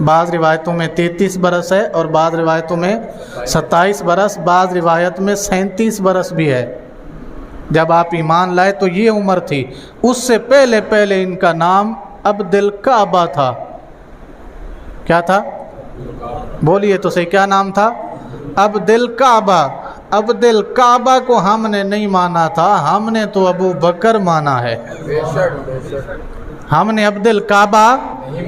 بعض روایتوں میں 33 برس ہے اور بعض روایتوں میں 27 برس، بعض روایت میں 37 برس بھی ہے جب آپ ایمان لائے، تو یہ عمر تھی۔ اس سے پہلے ان کا نام عبد الکعبہ تھا۔ کیا تھا؟ بولیے تو صحیح، کیا نام تھا؟ عبد الکعبہ۔ عبد الکعبہ کو ہم نے نہیں مانا تھا، ہم نے تو ابو بکر مانا ہے۔ ہم نے عبد الکعبہ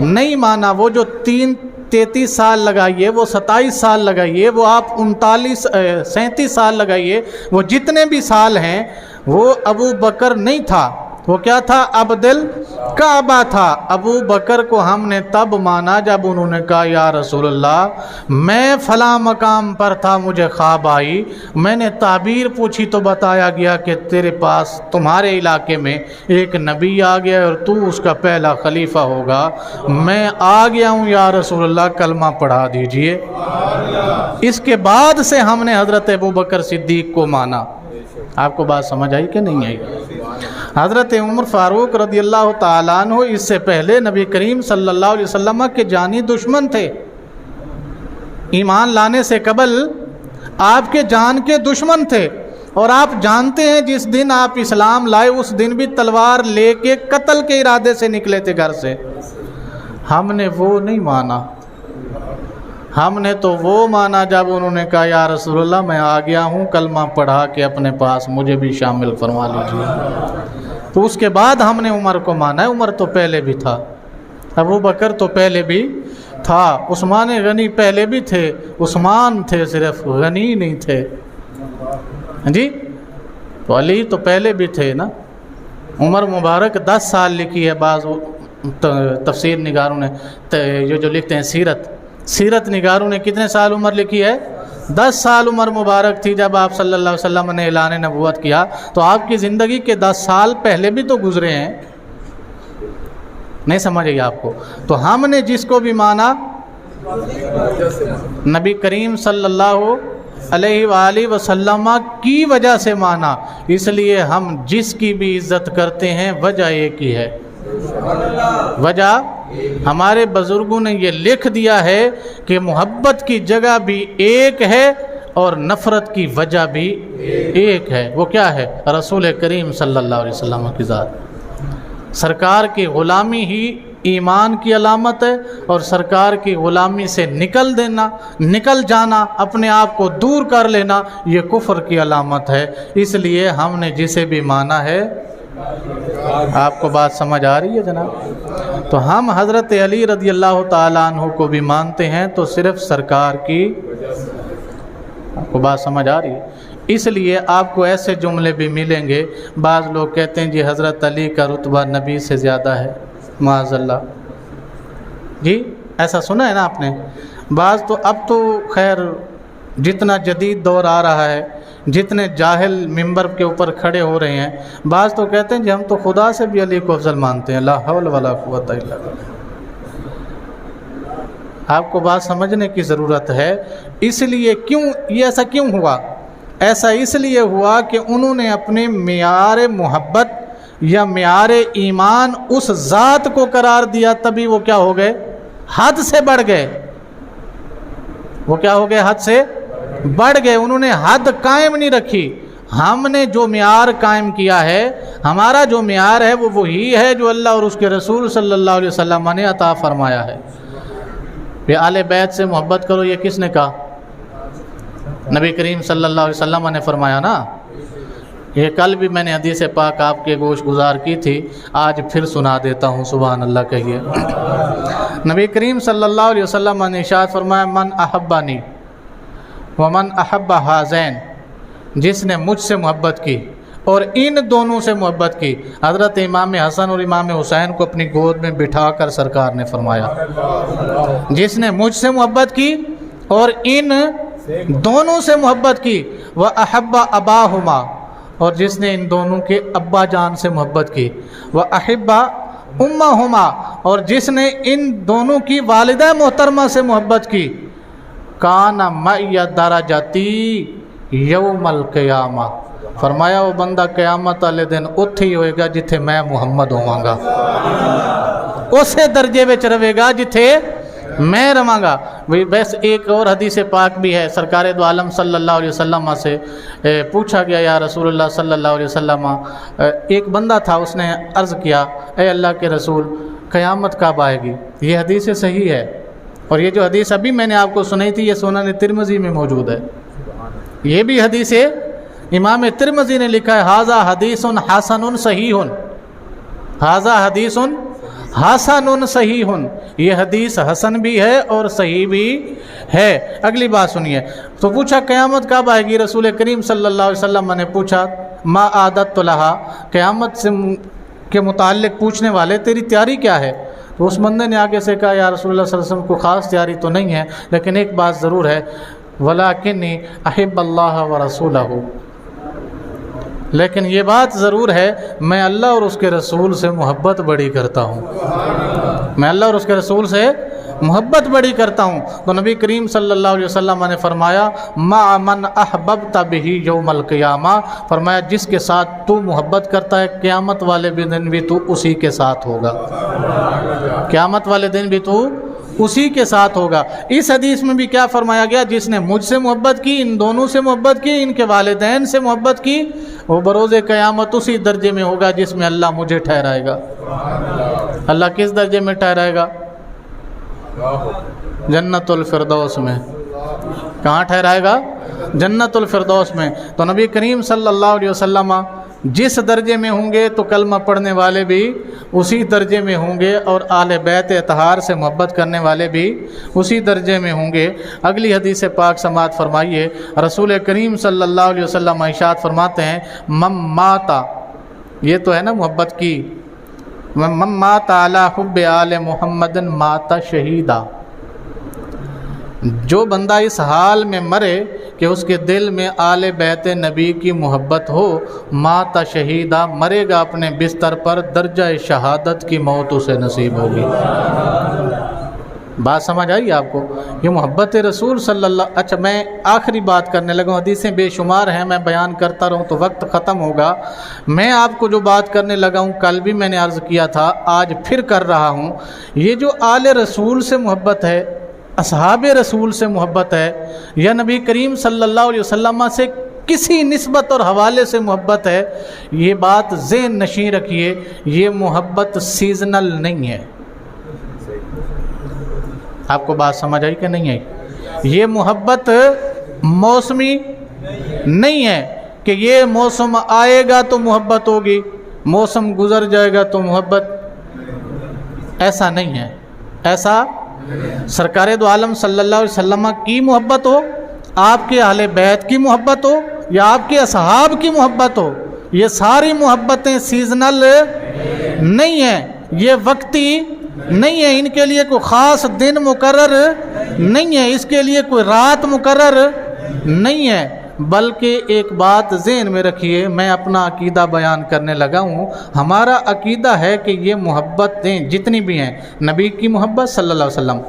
نہیں مانا۔ وہ جو 33 سال لگائیے، وہ 27 سال لگائیے، وہ آپ 37 سال لگائیے، وہ جتنے بھی سال ہیں وہ ابو بکر نہیں تھا۔ وہ کیا تھا؟ عبد الکعبہ تھا۔ ابو بکر کو ہم نے تب مانا جب انہوں نے کہا یا رسول اللہ میں فلاں مقام پر تھا، مجھے خواب آئی، میں نے تعبیر پوچھی تو بتایا گیا کہ تیرے پاس تمہارے علاقے میں ایک نبی آ گیا اور تو اس کا پہلا خلیفہ ہوگا، میں آ گیا ہوں یا رسول اللہ، کلمہ پڑھا دیجئے۔ اس کے بعد سے ہم نے حضرت ابو بکر صدیق کو مانا۔ آپ کو بات سمجھ آئی کہ نہیں آئی؟ حضرت عمر فاروق رضی اللہ تعالیٰ عنہ اس سے پہلے نبی کریم صلی اللہ علیہ وسلم کے جانی دشمن تھے۔ ایمان لانے سے قبل آپ کے جان کے دشمن تھے، اور آپ جانتے ہیں جس دن آپ اسلام لائے اس دن بھی تلوار لے کے قتل کے ارادے سے نکلے تھے گھر سے۔ ہم نے وہ نہیں مانا، ہم نے تو وہ مانا جب انہوں نے کہا یا رسول اللہ میں آ گیا ہوں، کلمہ پڑھا کے اپنے پاس مجھے بھی شامل فرما لیجیے۔ تو اس کے بعد ہم نے عمر کو مانا ہے. عمر تو پہلے بھی تھا، ابو بکر تو پہلے بھی تھا، عثمان غنی پہلے بھی تھے، عثمان تھے صرف، غنی نہیں تھے جی. تو علی تو پہلے بھی تھے نا. عمر مبارک 10 سال لکھی ہے بعض تفسیر نگاروں نے، یہ جو لکھتے ہیں سیرت نگاروں نے کتنے سال عمر لکھی ہے؟ 10 سال عمر مبارک تھی جب آپ صلی اللہ علیہ وسلم نے اعلان نبوت کیا. تو آپ کی زندگی کے 10 سال پہلے بھی تو گزرے ہیں. نہیں سمجھ گئی آپ کو؟ تو ہم نے جس کو بھی مانا نبی کریم صلی اللہ علیہ وآلہ وسلم کی وجہ سے مانا. اس لیے ہم جس کی بھی عزت کرتے ہیں وجہ ایک ہی ہے. وجہ ہمارے بزرگوں نے یہ لکھ دیا ہے کہ محبت کی جگہ بھی ایک ہے اور نفرت کی وجہ بھی ایک ہے. وہ کیا ہے؟ رسول کریم صلی اللہ علیہ وسلم کی ذات. سرکار کی غلامی ہی ایمان کی علامت ہے، اور سرکار کی غلامی سے نکل جانا، اپنے آپ کو دور کر لینا، یہ کفر کی علامت ہے. اس لیے ہم نے جسے بھی مانا ہے. آپ کو بات سمجھ آ رہی ہے جناب؟ تو ہم حضرت علی رضی اللہ تعالیٰ عنہ کو بھی مانتے ہیں تو صرف سرکار کی. آپ کو بات سمجھ آ رہی ہے؟ اس لیے آپ کو ایسے جملے بھی ملیں گے. بعض لوگ کہتے ہیں جی حضرت علی کا رتبہ نبی سے زیادہ ہے، معاذ اللہ. جی ایسا سنا ہے نا آپ نے؟ بعض تو اب تو خیر جتنا جدید دور آ رہا ہے، جتنے جاہل ممبر کے اوپر کھڑے ہو رہے ہیں، بعض تو کہتے ہیں جی ہم تو خدا سے بھی علی کو افضل مانتے ہیں. لا حول ولا قوت الا باللہ. آپ کو بات سمجھنے کی ضرورت ہے. اس لیے یہ ایسا کیوں ہوا؟ ایسا اس لیے ہوا کہ انہوں نے اپنے معیار محبت یا معیار ایمان اس ذات کو قرار دیا، تبھی وہ کیا ہو گئے؟ حد سے بڑھ گئے. وہ کیا ہو گئے؟ حد سے بڑھ گئے. انہوں نے حد قائم نہیں رکھی. ہم نے جو معیار قائم کیا ہے، ہمارا جو معیار ہے وہ وہی ہے جو اللہ اور اس کے رسول صلی اللہ علیہ وسلم نے عطا فرمایا ہے. یہ اہل بیت سے محبت کرو، یہ کس نے کہا؟ نبی کریم صلی اللہ علیہ وسلم نے فرمایا نا. یہ کل بھی میں نے حدیث پاک آپ کے گوش گزار کی تھی، آج پھر سنا دیتا ہوں. سبحان اللہ کہیے. نبی کریم صلی اللہ علیہ وسلم نے ارشاد فرمایا من احبانی ومن احب ہذین، جس نے مجھ سے محبت کی اور ان دونوں سے محبت کی. حضرت امام حسن اور امام حسین کو اپنی گود میں بٹھا کر سرکار نے فرمایا جس نے مجھ سے محبت کی اور ان دونوں سے محبت کی، وَأَحَبَّ أَبَاهُمَا، اور جس نے ان دونوں کے ابا جان سے محبت کی، وَأَحِبَّ أُمَّهُمَا، اور جس نے ان دونوں کی والدہ محترمہ سے محبت کی، کَانَ مَعِيَ دَرَجَتِي یوم القیامہ، فرمایا وہ بندہ قیامت والے دن اتھے ہی ہوئے گا جتھے میں محمد ہوں گا، اسے درجے وچ رہے گا جتھے میں رہاں گا. بس ایک اور حدیث پاک بھی ہے، سرکار دو عالم صلی اللہ علیہ وسلم سے پوچھا گیا یا رسول اللہ صلی اللہ علیہ وسلم، ایک بندہ تھا، اس نے عرض کیا اے اللہ کے رسول قیامت کب آئے گی؟ یہ حدیث صحیح ہے، اور یہ جو حدیث ابھی میں نے آپ کو سنائی تھی یہ سنن ترمذی میں موجود ہے. یہ بھی حدیث امام ترمذی نے لکھا ہے ھذا حدیث حسن صحیح، ھذا حدیث حسن صحیح، یہ حدیث حسن بھی ہے اور صحیح بھی ہے. اگلی بات سنیے. تو پوچھا قیامت کب آئے گی؟ رسول کریم صلی اللہ علیہ وسلم نے پوچھا ما عادت لہا، قیامت سے کے متعلق پوچھنے والے تیری تیاری کیا ہے؟ تو اس بندے نے آگے سے کہا یا رسول اللہ صلی اللہ علیہ وسلم کو خاص تیاری تو نہیں ہے، لیکن ایک بات ضرور ہے، وَلَكِنِّي أَحِبَّ اللَّهَ وَرَسُولَهُ، لیکن یہ بات ضرور ہے میں اللہ اور اس کے رسول سے محبت بڑی کرتا ہوں، میں اللہ اور اس کے رسول سے محبت بڑی کرتا ہوں. تو نبی کریم صلی اللہ علیہ وسلم نے فرمایا مَعَ مَنْ أَحْبَبْتَ بِهِ يَوْمَ الْقِيَامَةِ، فرمایا جس کے ساتھ تو محبت کرتا ہے قیامت والے دن بھی تو اسی کے ساتھ ہوگا، قیامت والے دن بھی تو اسی کے ساتھ ہوگا. اس حدیث میں بھی کیا فرمایا گیا؟ جس نے مجھ سے محبت کی، ان دونوں سے محبت کی، ان کے والدین سے محبت کی، وہ بروز قیامت اسی درجے میں ہوگا جس میں اللہ مجھے ٹھہرائے گا. اللہ کس درجے میں ٹھہرائے گا؟ جنت الفردوس میں. کہاں ٹھہرائے گا؟ جنت الفردوس میں. تو نبی کریم صلی اللہ علیہ وسلم جس درجے میں ہوں گے تو کلمہ پڑھنے والے بھی اسی درجے میں ہوں گے، اور اہل بیت اطہار سے محبت کرنے والے بھی اسی درجے میں ہوں گے۔ اگلی حدیث پاک سماعت فرمائیے، رسول کریم صلی اللہ علیہ وسلم ارشاد فرماتے ہیں، من ماتا، یہ تو ہے نا محبت کی، من مات علی حب آل محمد مات شہیدا، جو بندہ اس حال میں مرے کہ اس کے دل میں آل بیت نبی کی محبت ہو، مات شہیدہ، مرے گا اپنے بستر پر، درجہ شہادت کی موت اسے نصیب ہوگی۔ بات سمجھ آئی آپ کو؟ یہ محبت رسول صلی اللہ۔ اچھا میں آخری بات کرنے لگا ہوں، حدیثیں بے شمار ہیں، میں بیان کرتا رہوں تو وقت ختم ہوگا۔ میں آپ کو جو بات کرنے لگا ہوں کل بھی میں نے عرض کیا تھا، آج پھر کر رہا ہوں، یہ جو آل رسول سے محبت ہے، اصحاب رسول سے محبت ہے، یا نبی کریم صلی اللہ علیہ وسلم سے کسی نسبت اور حوالے سے محبت ہے، یہ بات ذہن نشین رکھیے، یہ محبت سیزنل نہیں ہے۔ آپ کو بات سمجھ آئی کہ نہیں آئی؟ یہ محبت موسمی نہیں ہے کہ یہ موسم آئے گا تو محبت ہوگی، موسم گزر جائے گا تو محبت، ایسا نہیں ہے۔ ایسا سرکار دو عالم صلی اللہ علیہ وسلم کی محبت ہو، آپ کے اہل بیت کی محبت ہو، یا آپ کے اصحاب کی محبت ہو، یہ ساری محبتیں سیزنل نہیں ہیں، یہ وقتی نہیں ہے، ان کے لیے کوئی خاص دن مقرر نہیں ہے، اس کے لیے کوئی رات مقرر نہیں ہے، بلکہ ایک بات ذہن میں رکھیے، میں اپنا عقیدہ بیان کرنے لگا ہوں، ہمارا عقیدہ ہے کہ یہ محبتیں جتنی بھی ہیں، نبی کی محبت صلی اللہ علیہ وسلم،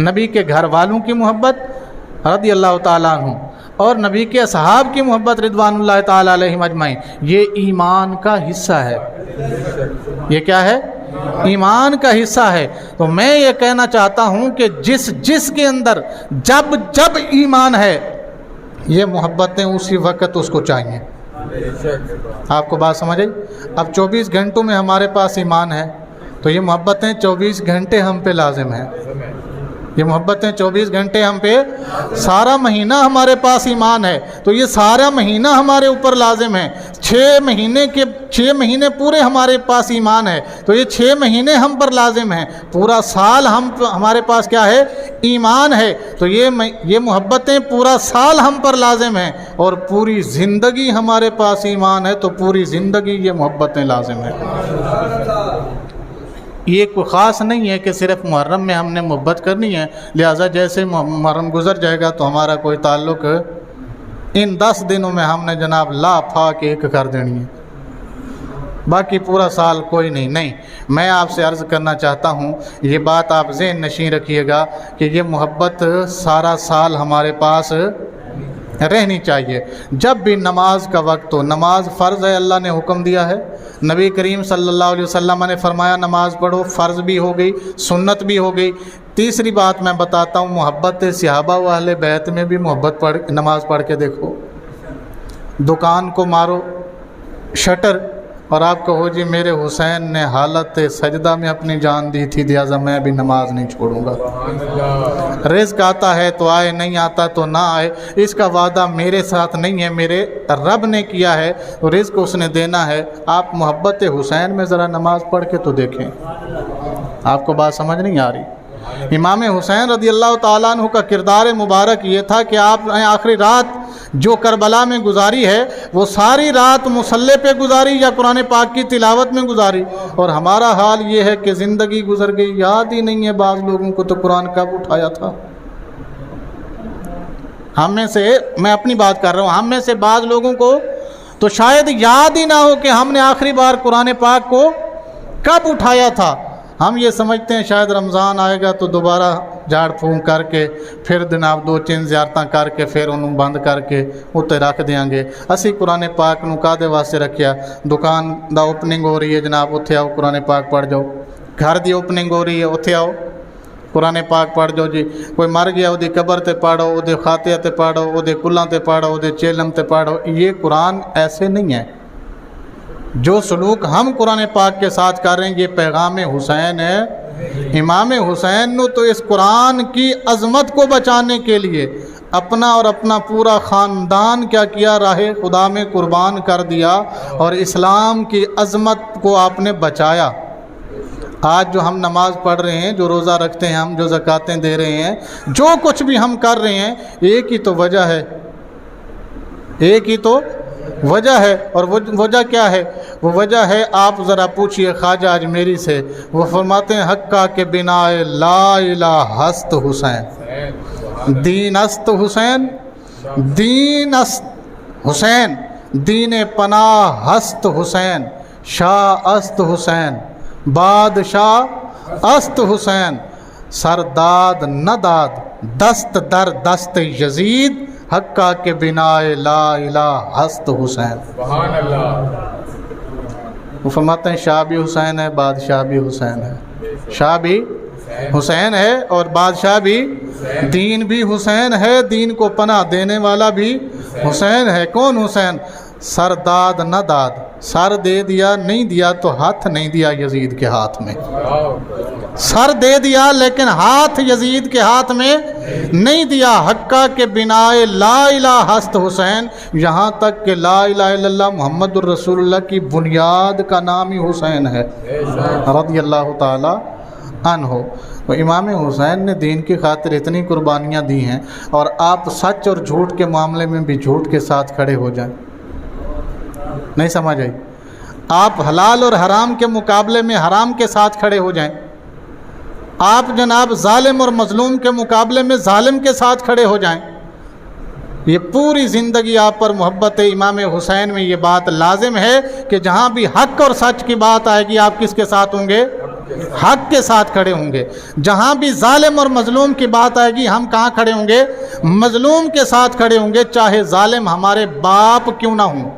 نبی کے گھر والوں کی محبت رضی اللہ تعالیٰ عنہ، اور نبی کے اصحاب کی محبت رضوان اللہ تعالیٰ علیہم اجمعین، یہ ایمان کا حصہ ہے۔ یہ کیا ہے؟ ایمان کا حصہ ہے۔ تو میں یہ کہنا چاہتا ہوں کہ جس کے اندر جب ایمان ہے، یہ محبتیں اسی وقت اس کو چاہیے۔ آپ کو بات سمجھ آئی؟ اب 24 گھنٹوں میں ہمارے پاس ایمان ہے تو یہ محبتیں 24 گھنٹے ہم پہ لازم ہیں، یہ محبتیں 24 گھنٹے ہم پہ، سارا مہینہ ہمارے پاس ایمان ہے تو یہ سارا مہینہ ہمارے اوپر لازم ہے۔ 6 مہینے پورے ہمارے پاس ایمان ہے تو یہ 6 مہینے ہم پر لازم ہیں، پورا سال ہمارے پاس کیا ہے؟ ایمان ہے، تو یہ محبتیں پورا سال ہم پر لازم ہیں، اور پوری زندگی ہمارے پاس ایمان ہے تو پوری زندگی یہ محبتیں لازم ہیں۔ یہ کوئی خاص نہیں ہے کہ صرف محرم میں ہم نے محبت کرنی ہے، لہٰذا جیسے محرم گزر جائے گا تو ہمارا کوئی تعلق، ان 10 دنوں میں ہم نے جناب لا پھاک ایک کر دینی ہے، باقی پورا سال کوئی نہیں۔ میں آپ سے عرض کرنا چاہتا ہوں، یہ بات آپ ذہن نشین رکھیے گا کہ یہ محبت سارا سال ہمارے پاس رہنی چاہیے۔ جب بھی نماز کا وقت ہو، نماز فرض ہے، اللہ نے حکم دیا ہے، نبی کریم صلی اللہ علیہ وسلم نے فرمایا نماز پڑھو، فرض بھی ہو گئی، سنت بھی ہو گئی۔ تیسری بات میں بتاتا ہوں، محبت صحابہ و اہل بیت میں بھی محبت نماز پڑھ کے دیکھو۔ دکان کو مارو شٹر اور آپ کہو جی میرے حسین نے حالت سجدہ میں اپنی جان دی تھی، لہٰذا میں بھی نماز نہیں چھوڑوں گا۔ رزق آتا ہے تو آئے، نہیں آتا تو نہ آئے، اس کا وعدہ میرے ساتھ نہیں ہے، میرے رب نے کیا ہے، رزق اس نے دینا ہے۔ آپ محبت حسین میں ذرا نماز پڑھ کے تو دیکھیں، آپ کو بات سمجھ نہیں آ رہی؟ امام حسین رضی اللہ تعالیٰ عنہ کا کردار مبارک یہ تھا کہ آپ نے آخری رات جو کربلا میں گزاری ہے وہ ساری رات مصلی پہ گزاری یا قرآن پاک کی تلاوت میں گزاری، اور ہمارا حال یہ ہے کہ زندگی گزر گئی، یاد ہی نہیں ہے بعض لوگوں کو تو قرآن کب اٹھایا تھا۔ ہم میں سے، میں اپنی بات کر رہا ہوں، ہم میں سے بعض لوگوں کو تو شاید یاد ہی نہ ہو کہ ہم نے آخری بار قرآن پاک کو کب اٹھایا تھا۔ ہم یہ سمجھتے ہیں شاید رمضان آئے گا تو دوبارہ جھاڑ پھونک کر کے پھر جناب 2-3 زیارتاں کر کے پھر انہوں بند کر کے اتنے رکھ دیں گے۔ اسی قرآن پاک نو کادے واسطے رکھیا؟ دکان دا اوپننگ ہو رہی ہے جناب، اتنے آؤ قرآن پاک پڑھ جاؤ، گھر دی اوپننگ ہو رہی ہے اتنے آؤ قرآن پاک پڑھ جاؤ جی، کوئی مر گیا وہ قبر تے پڑھو، وہ خاتیہ تے پڑھو، وہ کلاں تے پڑھو، وہ چیلم تے پڑھو۔ یہ قرآن ایسے نہیں ہے۔ جو سلوک ہم قرآن پاک کے ساتھ کر رہے ہیں یہ پیغام حسین امام حسین نے تو اس قرآن کی عظمت کو بچانے کے لیے اپنا اور اپنا پورا خاندان کیا کیا، راہ خدا میں قربان کر دیا، اور اسلام کی عظمت کو آپ نے بچایا۔ آج جو ہم نماز پڑھ رہے ہیں، جو روزہ رکھتے ہیں ہم، جو زکاتیں دے رہے ہیں، جو کچھ بھی ہم کر رہے ہیں، ایک ہی تو وجہ ہے، ایک ہی تو وجہ ہے۔ اور وہ وجہ کیا ہے؟ وہ وجہ ہے، آپ ذرا پوچھئے خواجہ اجمیری سے، وہ فرماتے ہیں حقہ کے بنا لا الہ ہست حسین، دین است حسین، دین است حسین، دین پناہ ہست حسین، شاہ است حسین، بادشاہ است حسین، سرداد نہ داد دست در دست یزید، حقہ کے بنا لا الہ ہست حسین۔ سبحان اللہ۔ وہ فرماتے ہیں شاہ بھی حسین ہے، بادشاہ بھی حسین ہے، شاہ بھی حسین ہے اور بادشاہ بھی، دین بھی حسین ہے، دین کو پناہ دینے والا بھی حسین ہے۔ کون حسین؟ سرداد نہ داد، سر دے دیا نہیں دیا تو ہاتھ نہیں دیا یزید کے ہاتھ میں، سر دے دیا لیکن ہاتھ یزید کے ہاتھ میں نہیں دیا۔ حقہ کے بنا لا الہ ہست حسین، یہاں تک کہ لا الہ الا اللہ محمد الرسول اللہ کی بنیاد کا نام ہی حسین ہے رضی اللہ تعالی عنہ۔ وہ امام حسین نے دین کی خاطر اتنی قربانیاں دی ہیں، اور آپ سچ اور جھوٹ کے معاملے میں بھی جھوٹ کے ساتھ کھڑے ہو جائیں، نہیں سمجھ آئی؟ آپ حلال اور حرام کے مقابلے میں حرام کے ساتھ کھڑے ہو جائیں، آپ جناب ظالم اور مظلوم کے مقابلے میں ظالم کے ساتھ کھڑے ہو جائیں، یہ پوری زندگی آپ پر محبت امام حسین میں یہ بات لازم ہے کہ جہاں بھی حق اور سچ کی بات آئے گی آپ کس کے ساتھ ہوں گے؟ حق کے ساتھ کھڑے ہوں گے۔ جہاں بھی ظالم اور مظلوم کی بات آئے گی ہم کہاں کھڑے ہوں گے؟ مظلوم کے ساتھ کھڑے ہوں گے، چاہے ظالم ہمارے باپ کیوں نہ ہوں۔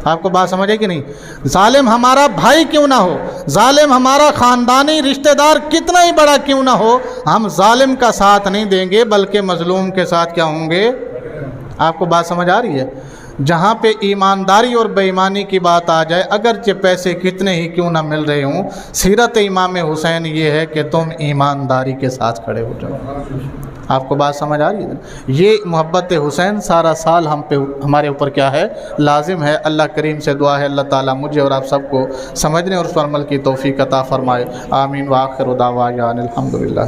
آپ کو بات سمجھے کہ نہیں؟ ظالم ہمارا بھائی کیوں نہ ہو، ظالم ہمارا خاندانی رشتہ دار کتنا ہی بڑا کیوں نہ ہو، ہم ظالم کا ساتھ نہیں دیں گے بلکہ مظلوم کے ساتھ کیا ہوں گے؟ آپ کو بات سمجھ آ رہی ہے؟ جہاں پہ ایمانداری اور بے ایمانی کی بات آ جائے، اگرچہ پیسے کتنے ہی کیوں نہ مل رہے ہوں، سیرت امام حسین یہ ہے کہ تم ایمانداری کے ساتھ کھڑے ہو جاؤ۔ آپ کو بات سمجھ آ رہی ہے؟ یہ محبت حسین سارا سال ہمارے اوپر کیا ہے؟ لازم ہے۔ اللہ کریم سے دعا ہے اللہ تعالیٰ مجھے اور آپ سب کو سمجھنے اور اس پر عمل کی توفیق عطا فرمائے۔ آمین۔ وآخر دعوانا الحمدللہ۔